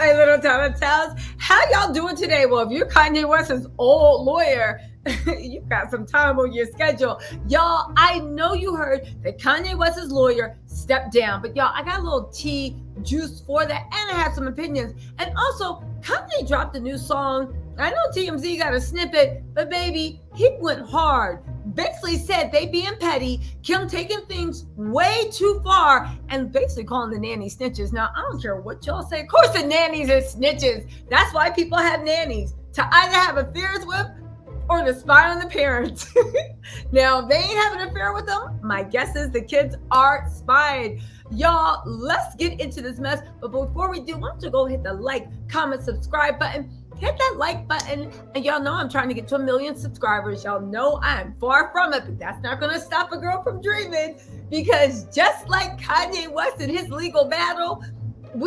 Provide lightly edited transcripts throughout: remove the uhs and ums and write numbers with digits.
my little tarantellas. How y'all doing today? Well, if you're Kanye West's old lawyer, you got some time on your schedule. Y'all, I know you heard that Kanye West's lawyer stepped down, but y'all, I got a little tea juice for that, and I had some opinions. And also, Kanye dropped a new song. I know TMZ got a snippet, but baby, he went hard. Basically said they being petty, Kim taking things way too far, and basically calling the nannies snitches. Now, I don't care what y'all say. Of course, the nannies are snitches. That's why people have nannies, to either have affairs with or to spy on the parents. Now, if they ain't having an affair with them, my guess is the kids are spied. Y'all, let's get into this mess. But before we do, why don't you go hit the like, comment, subscribe button. Hit that like button. And y'all know I'm trying to get to 1 million subscribers. Y'all know I'm far from it, but that's not going to stop a girl from dreaming. Because just like Kanye West in his legal battle,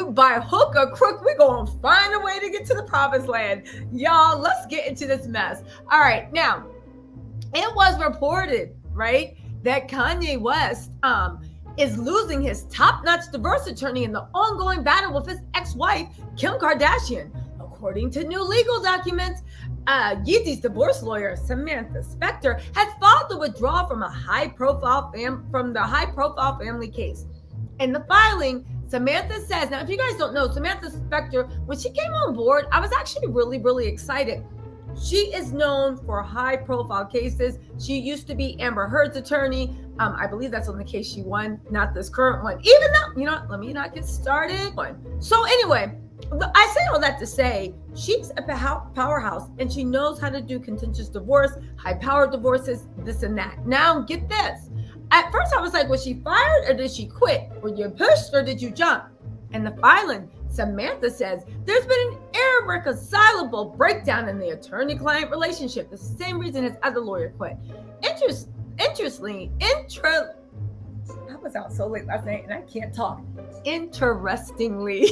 by hook or crook, we're going to find a way to get to the promised land. Y'all, let's get into this mess. All right. Now, it was reported, right, that Kanye West is losing his top-notch divorce attorney in the ongoing battle with his ex-wife, Kim Kardashian. According to new legal documents, Yeezy's divorce lawyer, Samantha Spector, has filed to withdraw from the high-profile family case. In the filing, Samantha says, now if you guys don't know, Samantha Spector, when she came on board, I was actually really, really excited. She is known for high-profile cases. She used to be Amber Heard's attorney. I believe that's on the case she won, not this current one. Even though, let me not get started. So anyway, I say all that to say she's a powerhouse and she knows how to do contentious divorce, high-powered divorces, this and that. Now, get this. At first, I was like, was she fired or did she quit? Were you pushed or did you jump? In the filing, Samantha says there's been an irreconcilable breakdown in the attorney-client relationship. The same reason his other lawyer quit. Interestingly, I was out so late last night and I can't talk. Interestingly,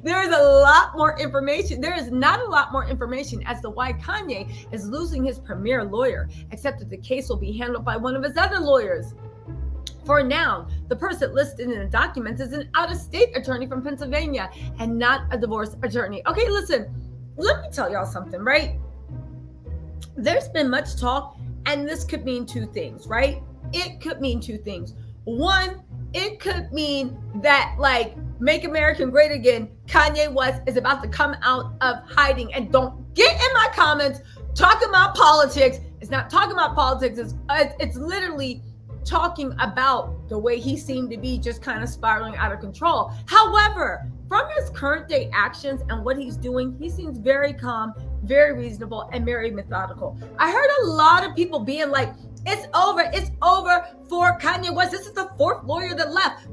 there is a lot more information. There is not a lot more information as to why Kanye is losing his premier lawyer, except that the case will be handled by one of his other lawyers. For now, the person listed in the documents is an out-of-state attorney from Pennsylvania and not a divorce attorney. Okay, listen, let me tell y'all something, right? There's been much talk, and this could mean two things, right? It could mean two things. One, it could mean that, like, Make America Great Again, Kanye West is about to come out of hiding. And don't get in my comments talking about politics. It's not talking about politics. It's literally talking about the way he seemed to be just kind of spiraling out of control. However, from his current day actions and what he's doing, he seems very calm, very reasonable, and very methodical. I heard a lot of people being like, it's over for Kanye West. This is the fourth lawyer that left.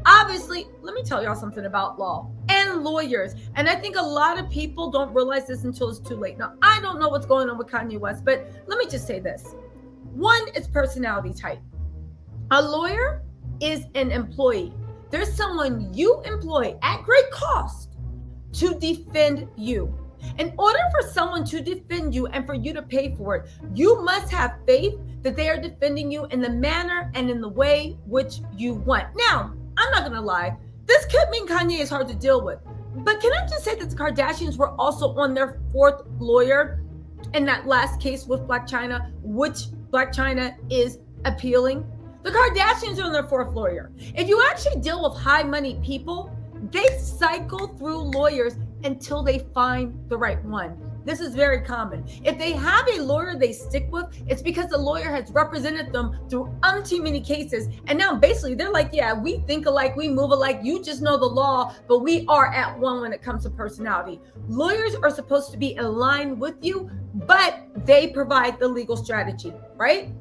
Obviously, let me tell y'all something about law and lawyers. And I think a lot of people don't realize this until it's too late. Now, I don't know what's going on with Kanye West, but let me just say this. One is personality type. A lawyer is an employee. There's someone you employ at great cost to defend you. In order for someone to defend you and for you to pay for it, you must have faith that they are defending you in the manner and in the way which you want. Now, I'm not going to lie. This could mean Kanye is hard to deal with. But can I just say that the Kardashians were also on their fourth lawyer in that last case with Blac Chyna, which Blac Chyna is appealing? The Kardashians are on their fourth lawyer. If you actually deal with high money people, they cycle through lawyers until they find the right one. This is very common. If they have a lawyer they stick with, it's because the lawyer has represented them through umpteen many cases. And now basically they're like, yeah, we think alike, we move alike, you just know the law, but we are at one when it comes to personality. Lawyers are supposed to be in line with you, but they provide the legal strategy, right?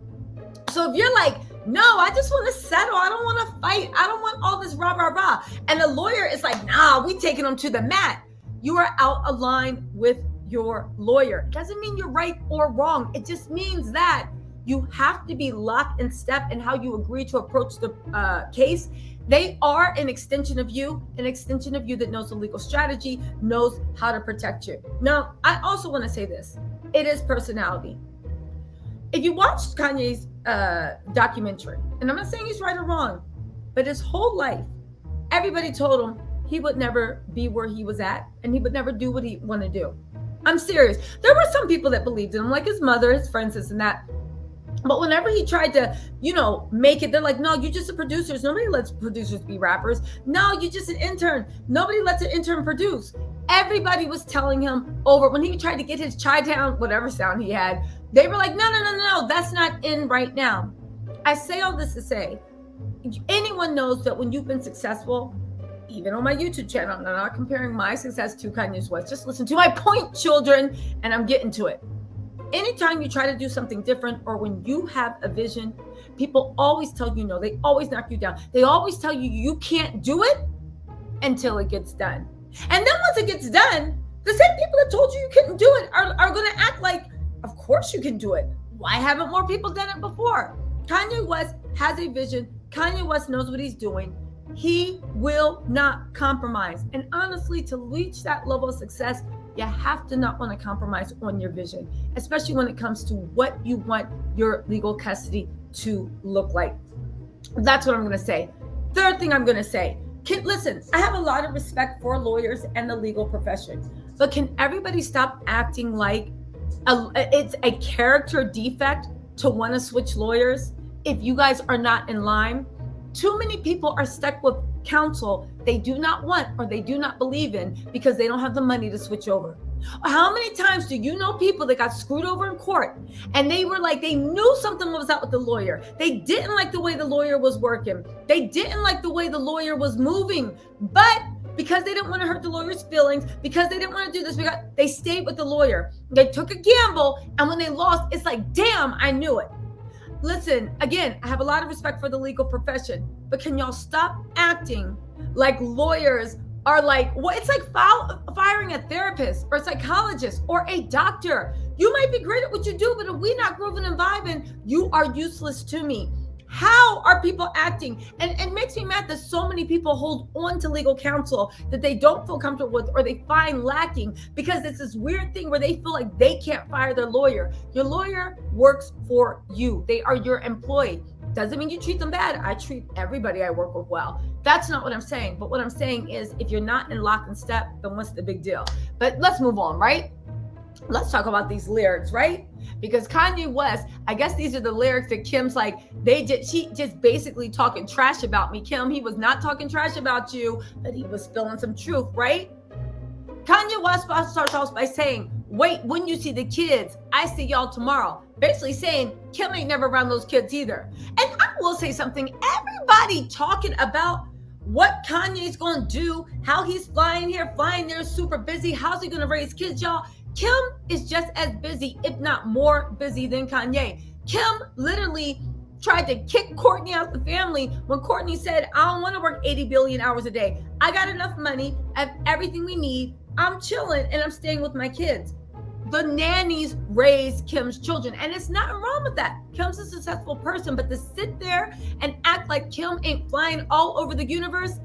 So if you're like, no, I just want to settle. I don't want to fight. I don't want all this rah, rah, rah. And the lawyer is like, nah, we taking them to the mat. You are out of line with your lawyer. It doesn't mean you're right or wrong. It just means that you have to be locked in step in how you agree to approach the case. They are an extension of you that knows the legal strategy, knows how to protect you. Now, I also want to say this. It is personality. If you watch Kanye's documentary, and I'm not saying he's right or wrong, but his whole life, everybody told him he would never be where he was at, and he would never do what he wanted to do. I'm serious. There were some people that believed in him, like his mother, his friends, this and that. But whenever he tried to, make it, they're like, no, you're just a producer. Nobody lets producers be rappers. No, you're just an intern. Nobody lets an intern produce. Everybody was telling him over when he tried to get his Chi-Town, whatever sound he had, they were like, no, that's not in right now. I say all this to say, anyone knows that when you've been successful, even on my YouTube channel, I'm not comparing my success to Kanye West. Just listen to my point, children, and I'm getting to it. Anytime you try to do something different, or when you have a vision, people always tell you no. They always knock you down. They always tell you you can't do it until it gets done. And then once it gets done, the same people that told you you couldn't do it are going to act like, of course you can do it. Why haven't more people done it before? Kanye West has a vision. Kanye West knows what he's doing. He will not compromise. And honestly, to reach that level of success, you have to not want to compromise on your vision, especially when it comes to what you want your legal custody to look like. That's what I'm going to say. Third thing I'm going to say, listen, I have a lot of respect for lawyers and the legal profession, but can everybody stop acting like it's a character defect to want to switch lawyers if you guys are not in line? Too many people are stuck with counsel they do not want or they do not believe in because they don't have the money to switch over. How many times do you know people that got screwed over in court and they were like, they knew something was up with the lawyer. They didn't like the way the lawyer was working. They didn't like the way the lawyer was moving, but because they didn't want to hurt the lawyer's feelings, because they didn't want to do this, because they stayed with the lawyer. They took a gamble, and when they lost, it's like, damn, I knew it. Listen, again, I have a lot of respect for the legal profession, but can y'all stop acting like lawyers are like, well, it's like firing a therapist or a psychologist or a doctor. You might be great at what you do, but if we're not grooving and vibing, you are useless to me. How are people acting? And it makes me mad that so many people hold on to legal counsel that they don't feel comfortable with or they find lacking because it's this weird thing where they feel like they can't fire their lawyer. Your lawyer works for you. They are your employee. Doesn't mean you treat them bad. I treat everybody I work with well. That's not what I'm saying. But what I'm saying is if you're not in lock and step, then what's the big deal? But let's move on, right? Let's talk about these lyrics, right? Because Kanye West, I guess these are the lyrics that Kim's like, she just basically talking trash about me. Kim, he was not talking trash about you, but he was spilling some truth, right? Kanye West starts off by saying, wait, when you see the kids, I see y'all tomorrow. Basically saying, Kim ain't never around those kids either. And I will say something, everybody talking about what Kanye's going to do, how he's flying here, flying there, super busy. How's he going to raise kids, y'all? Kim is just as busy, if not more busy than Kanye. Kim literally tried to kick Kourtney out the family when Kourtney said, I don't want to work 80 billion hours a day. I got enough money. I have everything we need. I'm chilling and I'm staying with my kids. The nannies raise Kim's children, and it's nothing wrong with that. Kim's a successful person, but to sit there and act like Kim ain't flying all over the universe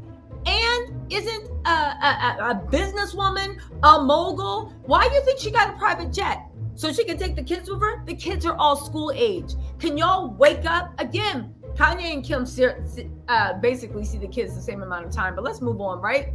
and isn't a businesswoman, a mogul, why do you think she got a private jet? So she can take the kids with her? The kids are all school age. Can y'all wake up? Again, Kanye and Kim basically see the kids the same amount of time, but let's move on, right?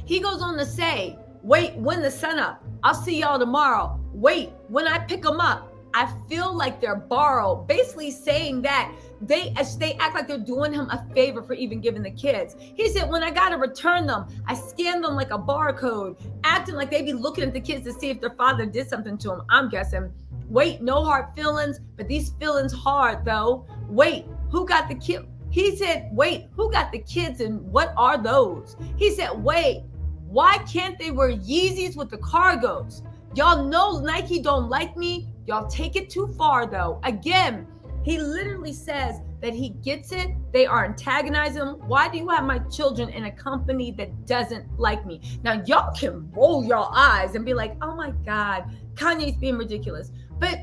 He goes on to say, wait, when the sun up, I'll see y'all tomorrow. Wait, when I pick them up, I feel like they're borrowed. Basically saying that they act like they're doing him a favor for even giving the kids. He said, when I got to return them, I scan them like a barcode, acting like they be looking at the kids to see if their father did something to them. I'm guessing. Wait, no hard feelings, but these feelings hard though. Wait, who got the kid? He said, wait, who got the kids and what are those? He said, wait, why can't they wear Yeezys with the cargos? Y'all know Nike don't like me. Y'all take it too far though. Again, he literally says that he gets it. They are antagonizing him. Why do you have my children in a company that doesn't like me? Now y'all can roll your eyes and be like, oh my God, Kanye's being ridiculous. But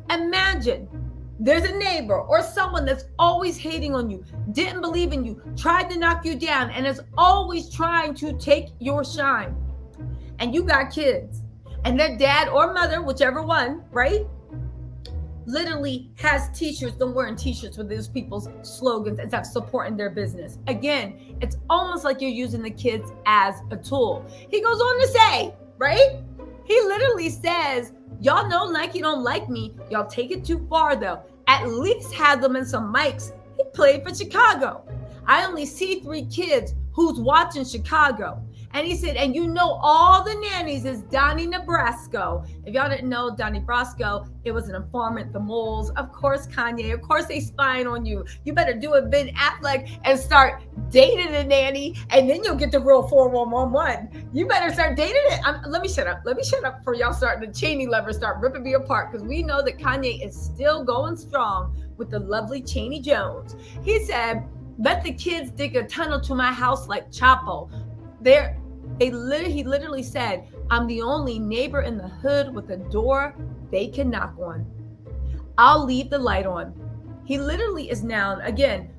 imagine there's a neighbor or someone that's always hating on you, didn't believe in you, tried to knock you down, and is always trying to take your shine. And you got kids, and their dad or mother, whichever one, right, literally has t-shirts, them wearing t-shirts with those people's slogans and stuff supporting their business. Again, it's almost like you're using the kids as a tool. He goes on to say, right? He literally says, y'all know Nike don't like me. Y'all take it too far though. At least have them in some mics. He played for Chicago. I only see 3 kids who's watching Chicago. And he said, and you know all the nannies is Donnie Nebrasco. If y'all didn't know Donnie Brasco, it was an informant, the moles. Of course, Kanye. Of course, they spying on you. You better do a Ben Affleck and start dating a nanny, and then you'll get the real 4111. You better start dating it. Let me shut up. Let me shut up before y'all start the Chaney lovers start ripping me apart, because we know that Kanye is still going strong with the lovely Chaney Jones. He said, let the kids dig a tunnel to my house like Chapo. He literally said, I'm the only neighbor in the hood with a door they can knock on. I'll leave the light on. He literally is now, again,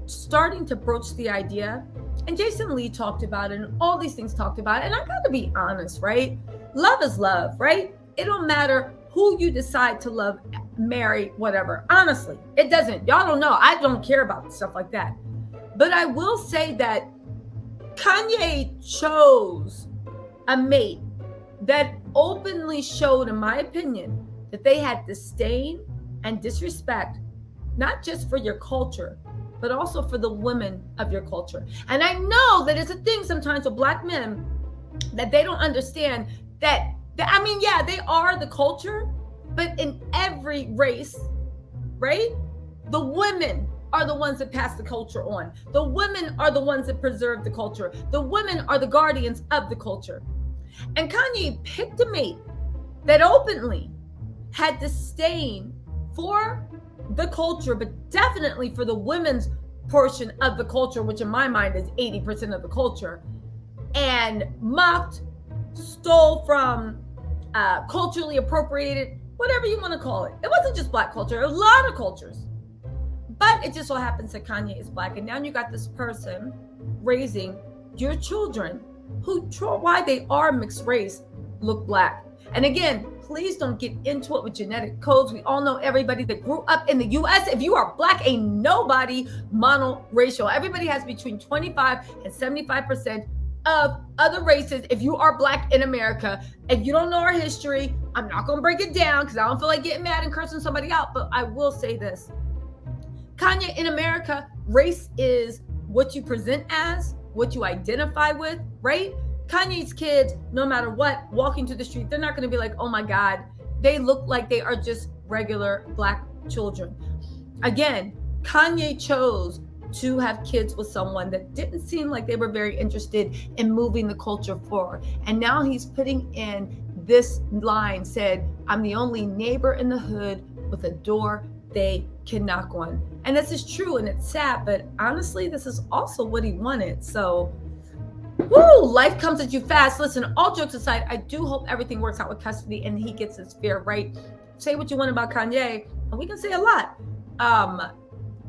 starting to broach the idea. And Jason Lee talked about it, and all these things talked about it. And I got to be honest, right? Love is love, right? It don't matter who you decide to love, marry, whatever. Honestly, it doesn't. Y'all don't know. I don't care about stuff like that. But I will say that Kanye chose a mate that openly showed, in my opinion, that they had disdain and disrespect, not just for your culture, but also for the women of your culture. And I know that it's a thing sometimes with Black men that they don't understand that I mean, yeah, they are the culture, but in every race, right? The women are the ones that pass the culture on. The women are the ones that preserve the culture. The women are the guardians of the culture. And Kanye picked a mate that openly had disdain for the culture, but definitely for the women's portion of the culture, which in my mind is 80% of the culture, and mocked, stole from, culturally appropriated, whatever you want to call it. It wasn't just Black culture, a lot of cultures. But it just so happens that Kanye is Black. And now you got this person raising your children who, why they are mixed race, look Black. And again, please don't get into it with genetic codes. We all know everybody that grew up in the US. If you are Black, ain't nobody monoracial. Everybody has between 25 and 75% of other races. If you are Black in America, if you don't know our history, I'm not going to break it down because I don't feel like getting mad and cursing somebody out. But I will say this. Kanye, in America, race is what you present as, what you identify with, right? Kanye's kids, no matter what, walking to the street, they're not going to be like, oh my God, they look like they are just regular Black children. Again, Kanye chose to have kids with someone that didn't seem like they were very interested in moving the culture forward. And now he's putting in this line, said, I'm the only neighbor in the hood with a door they can knock on. And this is true and it's sad, but honestly, this is also what he wanted. So, woo, life comes at you fast. Listen, all jokes aside, I do hope everything works out with custody and he gets his fair right. Say what you want about Kanye, and we can say a lot.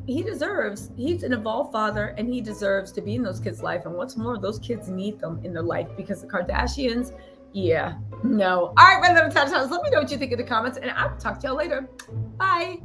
He's an evolved father and he deserves to be in those kids' life. And what's more, those kids need them in their life because the Kardashians, yeah, no. All right, my little touchdowns, let me know what you think in the comments and I'll talk to y'all later. Bye.